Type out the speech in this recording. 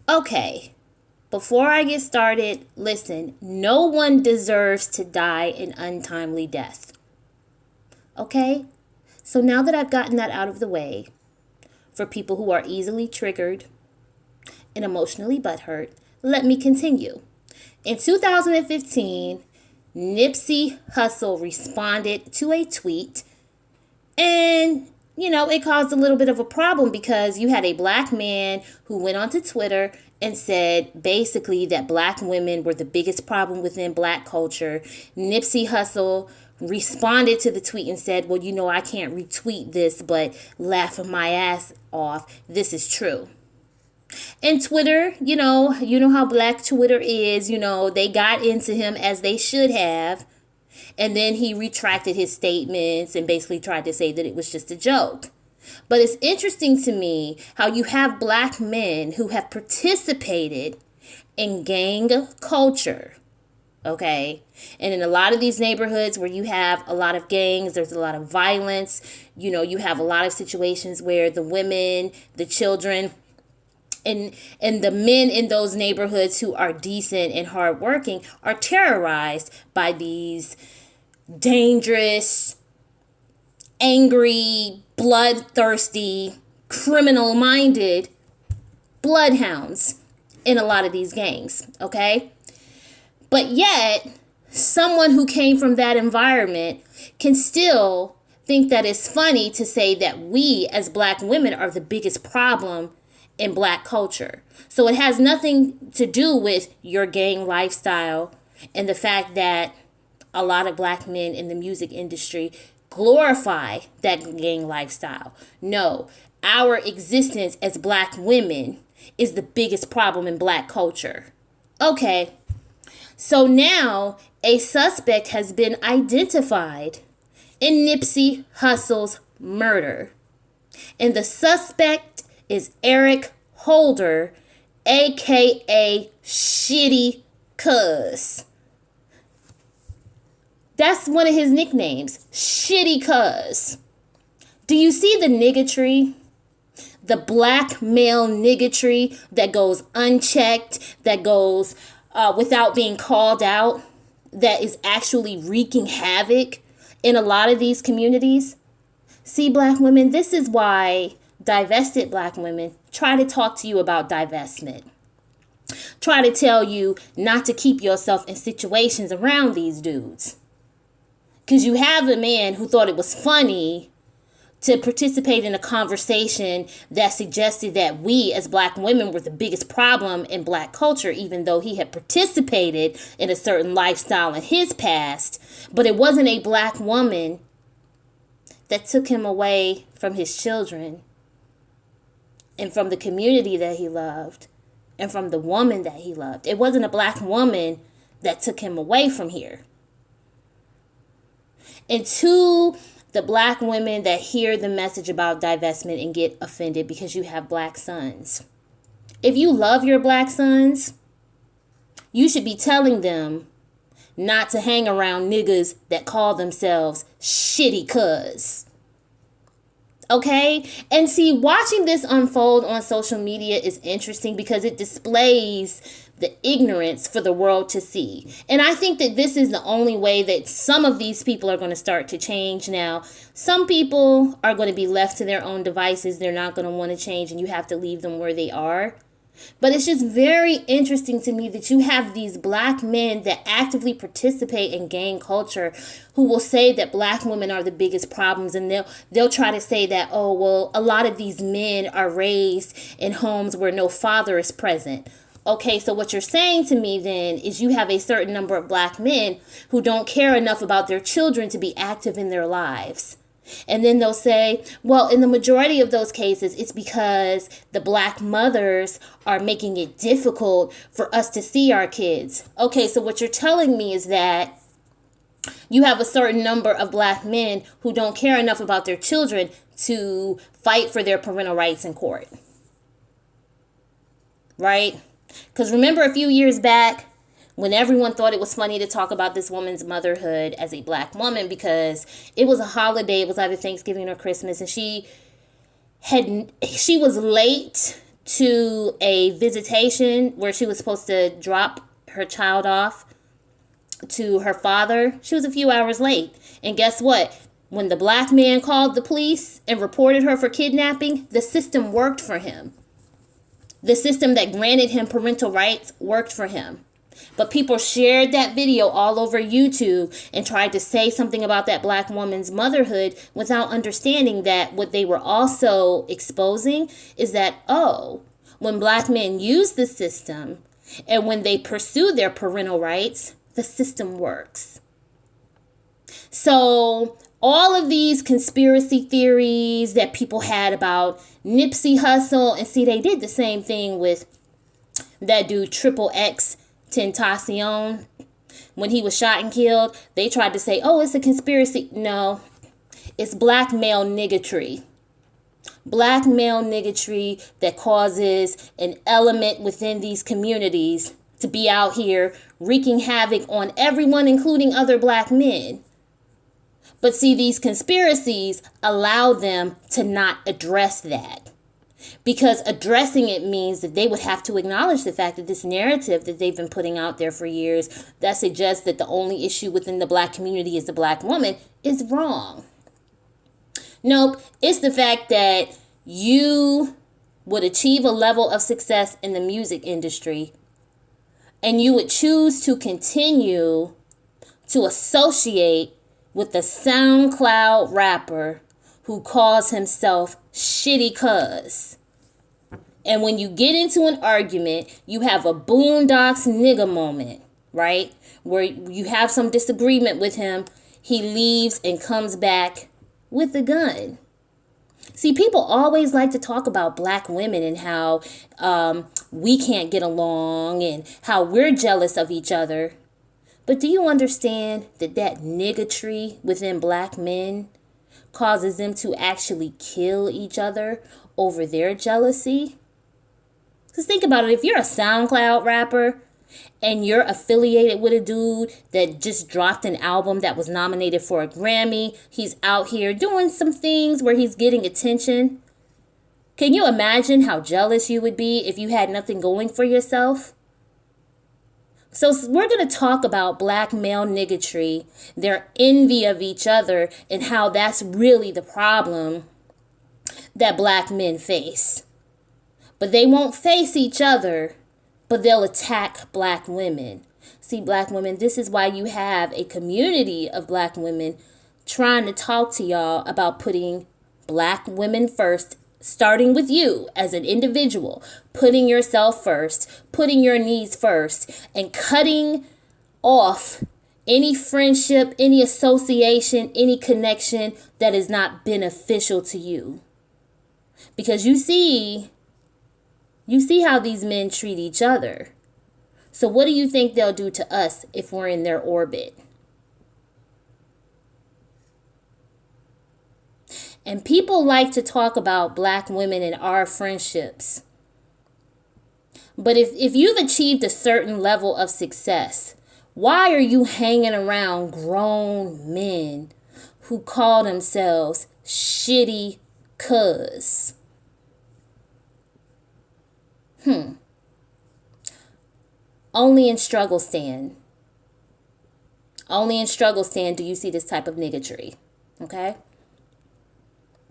Okay, before I get started, listen, no one deserves to die an untimely death. Okay? So now that I've gotten that out of the way, for people who are easily triggered and emotionally butthurt, let me continue. In 2015, Nipsey Hussle responded to a tweet, and it caused a little bit of a problem because you had a black man who went onto Twitter and said basically that black women were the biggest problem within black culture. Nipsey Hussle responded to the tweet and said, well, I can't retweet this, but laughing my ass off, this is true. And Twitter, you know how black Twitter is, they got into him as they should have. And then he retracted his statements and basically tried to say that it was just a joke. But it's interesting to me how you have black men who have participated in gang culture. Okay. And in a lot of these neighborhoods where you have a lot of gangs, there's a lot of violence. You have a lot of situations where the women, the children, and the men in those neighborhoods who are decent and hardworking are terrorized by these dangerous, angry, bloodthirsty, criminal-minded bloodhounds in a lot of these gangs, okay? But yet, someone who came from that environment can still think that it's funny to say that we as black women are the biggest problem in black culture. So it has nothing to do with your gang lifestyle and the fact that a lot of black men in the music industry glorify that gang lifestyle. No, our existence as black women is the biggest problem in black culture. Okay, so now a suspect has been identified in Nipsey Hussle's murder. And the suspect is Eric Holder, AKA Shitty Cuz. That's one of his nicknames, Shitty Cuz. Do you see the niggatry? The black male niggatry that goes unchecked, that goes without being called out, that is actually wreaking havoc in a lot of these communities? See, black women, this is why divested black women try to talk to you about divestment. Try to tell you not to keep yourself in situations around these dudes. Because you have a man who thought it was funny to participate in a conversation that suggested that we as black women were the biggest problem in black culture, even though he had participated in a certain lifestyle in his past. But it wasn't a black woman that took him away from his children and from the community that he loved and from the woman that he loved. It wasn't a black woman that took him away from here. And to the black women that hear the message about divestment and get offended because you have black sons, if you love your black sons, you should be telling them not to hang around niggas that call themselves shitty cuz. Okay? And see, watching this unfold on social media is interesting because it displays the ignorance for the world to see. And I think that this is the only way that some of these people are going to start to change now. Some people are going to be left to their own devices. They're not going to want to change, and you have to leave them where they are. But it's just very interesting to me that you have these black men that actively participate in gang culture who will say that black women are the biggest problems, and they'll try to say that, oh, well, a lot of these men are raised in homes where no father is present. Okay, so what you're saying to me then is you have a certain number of black men who don't care enough about their children to be active in their lives. And then they'll say, well, in the majority of those cases, it's because the black mothers are making it difficult for us to see our kids. Okay, so what you're telling me is that you have a certain number of black men who don't care enough about their children to fight for their parental rights in court. Right? Because remember a few years back when everyone thought it was funny to talk about this woman's motherhood as a black woman because it was a holiday, it was either Thanksgiving or Christmas, and she was late to a visitation where she was supposed to drop her child off to her father. She was a few hours late. And guess what? When the black man called the police and reported her for kidnapping, the system worked for him. The system that granted him parental rights worked for him. But people shared that video all over YouTube and tried to say something about that black woman's motherhood without understanding that what they were also exposing is that, oh, when black men use the system and when they pursue their parental rights, the system works. So all of these conspiracy theories that people had about Nipsey Hussle, and see, they did the same thing with that dude Triple X Tentacion. When he was shot and killed, they tried to say, oh, it's a conspiracy. No, it's black male niggatry. Black male niggatry that causes an element within these communities to be out here wreaking havoc on everyone, including other black men. But see, these conspiracies allow them to not address that. Because addressing it means that they would have to acknowledge the fact that this narrative that they've been putting out there for years that suggests that the only issue within the black community is the black woman is wrong. Nope, it's the fact that you would achieve a level of success in the music industry and you would choose to continue to associate with the SoundCloud rapper who calls himself Shitty Cuz. And when you get into an argument, you have a Boondocks nigga moment, right? Where you have some disagreement with him, he leaves and comes back with a gun. See, people always like to talk about black women and how we can't get along and how we're jealous of each other. But do you understand that that niggatry within black men causes them to actually kill each other over their jealousy? Because think about it. If you're a SoundCloud rapper and you're affiliated with a dude that just dropped an album that was nominated for a Grammy, he's out here doing some things where he's getting attention. Can you imagine how jealous you would be if you had nothing going for yourself? So we're going to talk about black male niggatry, their envy of each other, and how that's really the problem that black men face. But they won't face each other, but they'll attack black women. See, black women, this is why you have a community of black women trying to talk to y'all about putting black women first, starting with you as an individual, putting yourself first, putting your needs first, and cutting off any friendship, any association, any connection that is not beneficial to you. Because you see how these men treat each other. So what do you think they'll do to us if we're in their orbit? And people like to talk about black women and our friendships. But if you've achieved a certain level of success, why are you hanging around grown men who call themselves Shitty Cuz? Only in struggle stand. Only in struggle stand do you see this type of niggatry. Okay?